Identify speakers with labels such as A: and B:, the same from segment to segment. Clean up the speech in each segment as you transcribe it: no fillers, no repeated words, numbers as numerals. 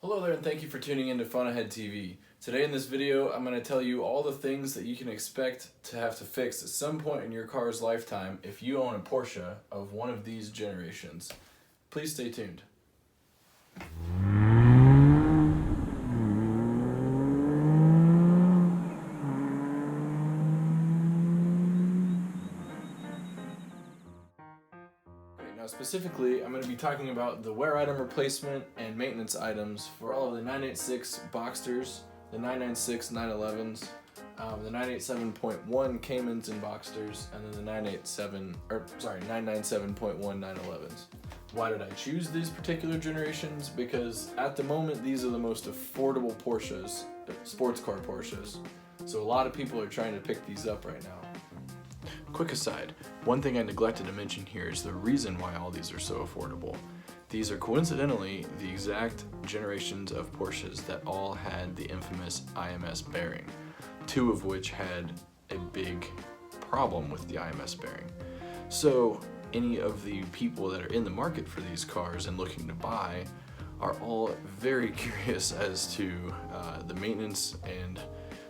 A: Hello there and thank you for tuning in to FunAhead TV. Today in this video I'm going to tell you all the things that you can expect to have to fix at some point in your car's lifetime if you own a Porsche of one of these generations. Please stay tuned. Now specifically, I'm going to be talking about the wear item replacement and maintenance items for all of the 986 Boxsters, the 996 911s, the 987.1 Caymans and Boxsters, and then the 997.1 911s. Why did I choose these particular generations? Because at the moment these are the most affordable Porsches, sports car Porsches. So a lot of people are trying to pick these up right now. Quick aside, one thing I neglected to mention here is the reason why all these are so affordable. These are coincidentally the exact generations of Porsches that all had the infamous IMS bearing, two of which had a big problem with the IMS bearing. So any of the people that are in the market for these cars and looking to buy are all very curious as to the maintenance and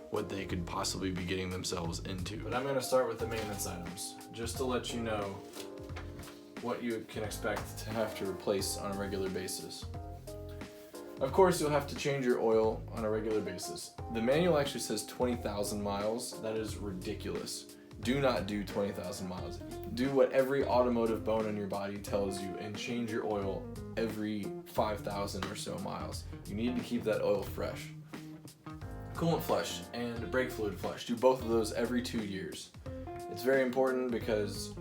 A: what they could possibly be getting themselves into. But I'm going to start with the maintenance items, just to let you know what you can expect to have to replace on a regular basis. Of course, you'll have to change your oil on a regular basis. The manual actually says 20,000 miles. That is ridiculous. Do not do 20,000 miles. Do what every automotive bone in your body tells you and change your oil every 5,000 or so miles. You need to keep that oil fresh. Coolant flush and brake fluid flush. Do both of those every 2 years. It's very important because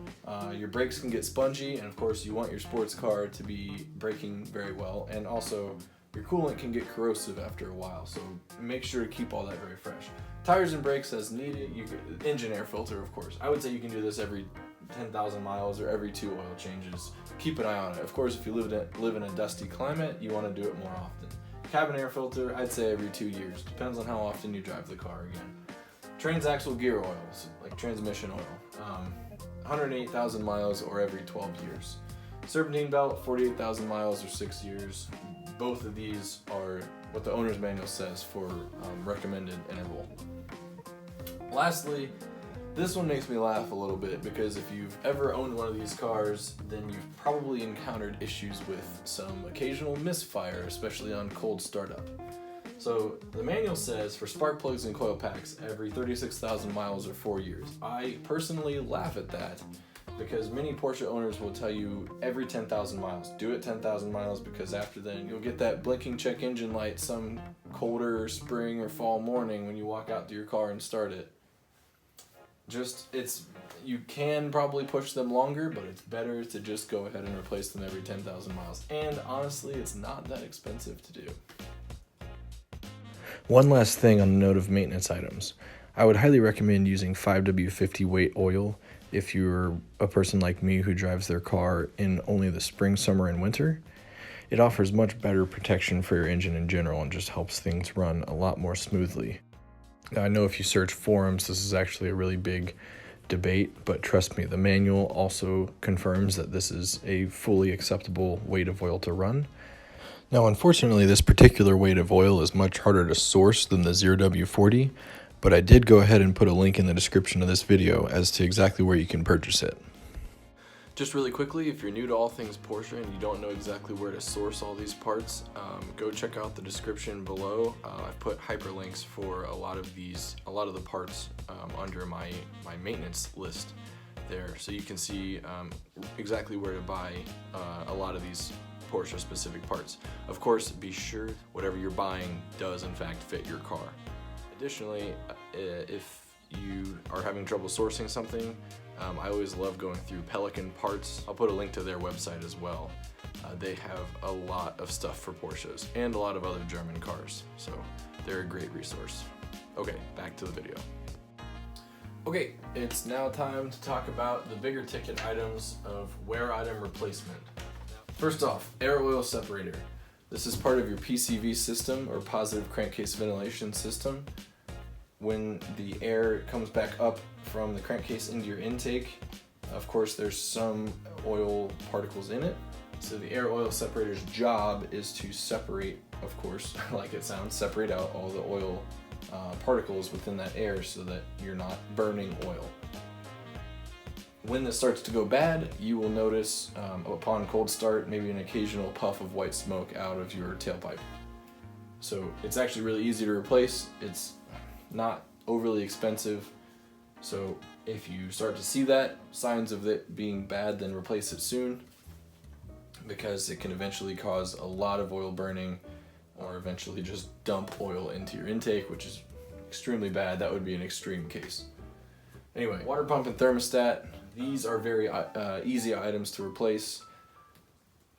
A: your brakes can get spongy, and of course you want your sports car to be braking very well, and also your coolant can get corrosive after a while, so make sure to keep all that very fresh. Tires and brakes as needed. Engine air filter, of course. I would say you can do this every 10,000 miles or every 2 oil changes. Keep an eye on it. Of course, if you live in a dusty climate, you want to do it more often. Cabin air filter, I'd say every 2 years. Depends on how often you drive the car again. Transaxle gear oils, like transmission oil, 108,000 miles or every 12 years. Serpentine belt, 48,000 miles or 6 years. Both of these are what the owner's manual says for recommended interval. Lastly, this one makes me laugh a little bit because if you've ever owned one of these cars, then you've probably encountered issues with some occasional misfire, especially on cold startup. So the manual says for spark plugs and coil packs every 36,000 miles or 4 years. I personally laugh at that because many Porsche owners will tell you every 10,000 miles. Do it 10,000 miles because after then you'll get that blinking check engine light some colder spring or fall morning when you walk out to your car and start it. You can probably push them longer, but it's better to just go ahead and replace them every 10,000 miles. And honestly, it's not that expensive to do. One last thing on the note of maintenance items. I would highly recommend using 5W50 weight oil if you're a person like me who drives their car in only the spring, summer, and winter. It offers much better protection for your engine in general and just helps things run a lot more smoothly. Now, I know if you search forums, this is actually a really big debate, but trust me, the manual also confirms that this is a fully acceptable weight of oil to run. Now, unfortunately, this particular weight of oil is much harder to source than the 0W40, but I did go ahead and put a link in the description of this video as to exactly where you can purchase it. Just really quickly, if you're new to all things Porsche and you don't know exactly where to source all these parts, go check out the description below. I've put hyperlinks for a lot of the parts under my maintenance list there, so you can see exactly where to buy a lot of these Porsche specific parts. Of course, be sure whatever you're buying does in fact fit your car. Additionally, if you are having trouble sourcing something, I always love going through Pelican Parts. I'll put a link to their website as well. They have a lot of stuff for Porsches and a lot of other German cars, so they're a great resource. Okay, back to the video. Okay, it's now time to talk about the bigger ticket items of wear item replacement. First off, air oil separator. This is part of your PCV system, or positive crankcase ventilation system. When the air comes back up from the crankcase into your intake, of course there's some oil particles in it, So the air oil separator's job is to separate of course, like it sounds, separate out all the oil particles within that air so that you're not burning oil. When this starts to go bad, you will notice upon cold start maybe an occasional puff of white smoke out of your tailpipe. So it's actually really easy to replace. It's not overly expensive. So if you start to see that, signs of it being bad, then replace it soon, because it can eventually cause a lot of oil burning, or eventually just dump oil into your intake, which is extremely bad. That would be an extreme case. Anyway, water pump and thermostat, these are very easy items to replace.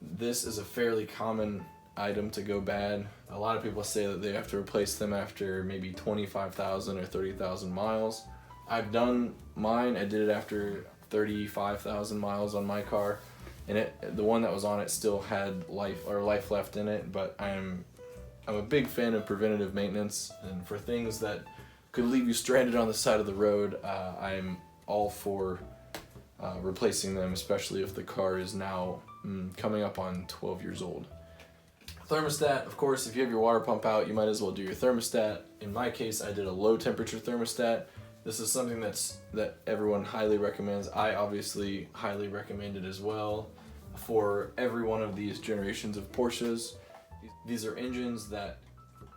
A: This is a fairly common item to go bad. A lot of people say that they have to replace them after maybe 25,000 or 30,000 miles. I've done mine. I did it after 35,000 miles on my car, and the one that was on it still had life left in it. But I'm a big fan of preventative maintenance, and for things that could leave you stranded on the side of the road, I'm all for replacing them, especially if the car is now coming up on 12 years old. Thermostat, of course, if you have your water pump out, you might as well do your thermostat. In my case, I did a low temperature thermostat. This is something that everyone highly recommends. I obviously highly recommend it as well for every one of these generations of Porsches. These are engines that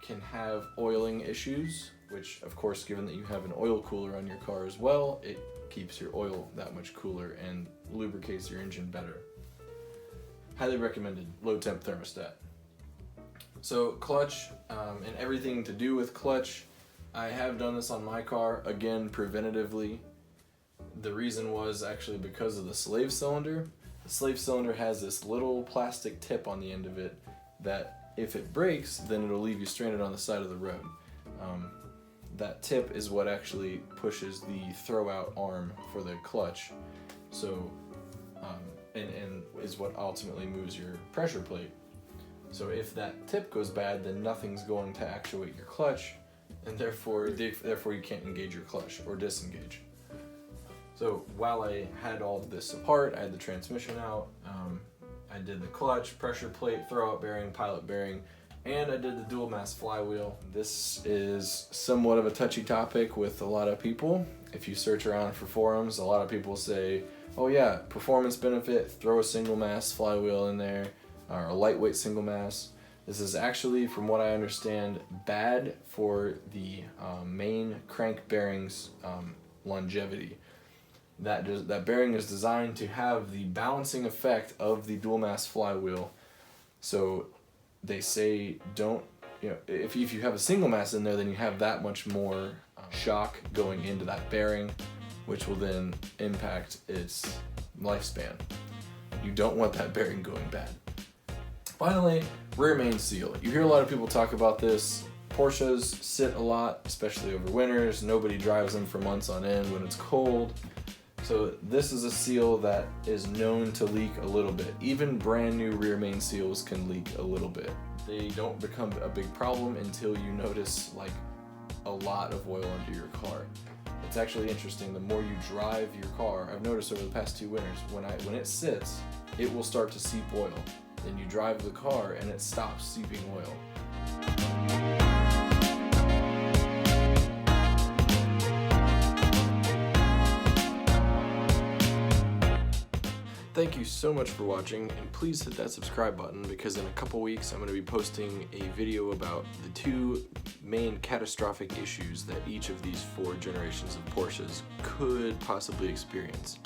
A: can have oiling issues, which of course, given that you have an oil cooler on your car as well, it keeps your oil that much cooler and lubricates your engine better. Highly recommended low temp thermostat. So clutch and everything to do with clutch, I have done this on my car, again, preventatively. The reason was actually because of the slave cylinder. The slave cylinder has this little plastic tip on the end of it that if it breaks, then it'll leave you stranded on the side of the road. That tip is what actually pushes the throw-out arm for the clutch. So, and is what ultimately moves your pressure plate. So if that tip goes bad, then nothing's going to actuate your clutch, and therefore you can't engage your clutch or disengage. So while I had all of this apart, I had the transmission out, I did the clutch, pressure plate, throw-out bearing, pilot bearing, and I did the dual mass flywheel. This is somewhat of a touchy topic with a lot of people. If you search around for forums, a lot of people say, oh yeah, performance benefit, throw a single mass flywheel in there, or a lightweight single mass. This is actually, from what I understand, bad for the main crank bearing's longevity. That bearing is designed to have the balancing effect of the dual mass flywheel. So they say if you have a single mass in there, then you have that much more shock going into that bearing, which will then impact its lifespan. You don't want that bearing going bad. Finally, rear main seal. You hear a lot of people talk about this. Porsches sit a lot, especially over winters. Nobody drives them for months on end when it's cold. So this is a seal that is known to leak a little bit. Even brand new rear main seals can leak a little bit. They don't become a big problem until you notice like a lot of oil under your car. It's actually interesting. The more you drive your car, I've noticed over the past 2 winters, when it sits, it will start to seep oil. Then you drive the car and it stops seeping oil. Thank you so much for watching, and please hit that subscribe button, because in a couple weeks I'm going to be posting a video about the 2 main catastrophic issues that each of these 4 generations of Porsches could possibly experience.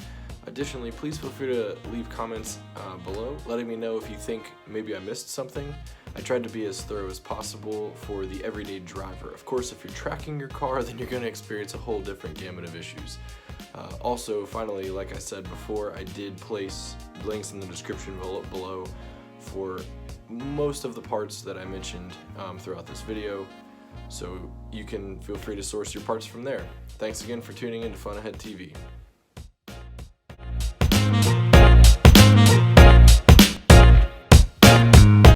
A: Additionally, please feel free to leave comments below, letting me know if you think maybe I missed something. I tried to be as thorough as possible for the everyday driver. Of course, if you're tracking your car, then you're going to experience a whole different gamut of issues. Also, finally, like I said before, I did place links in the description below for most of the parts that I mentioned throughout this video, so you can feel free to source your parts from there. Thanks again for tuning in to FunAhead TV.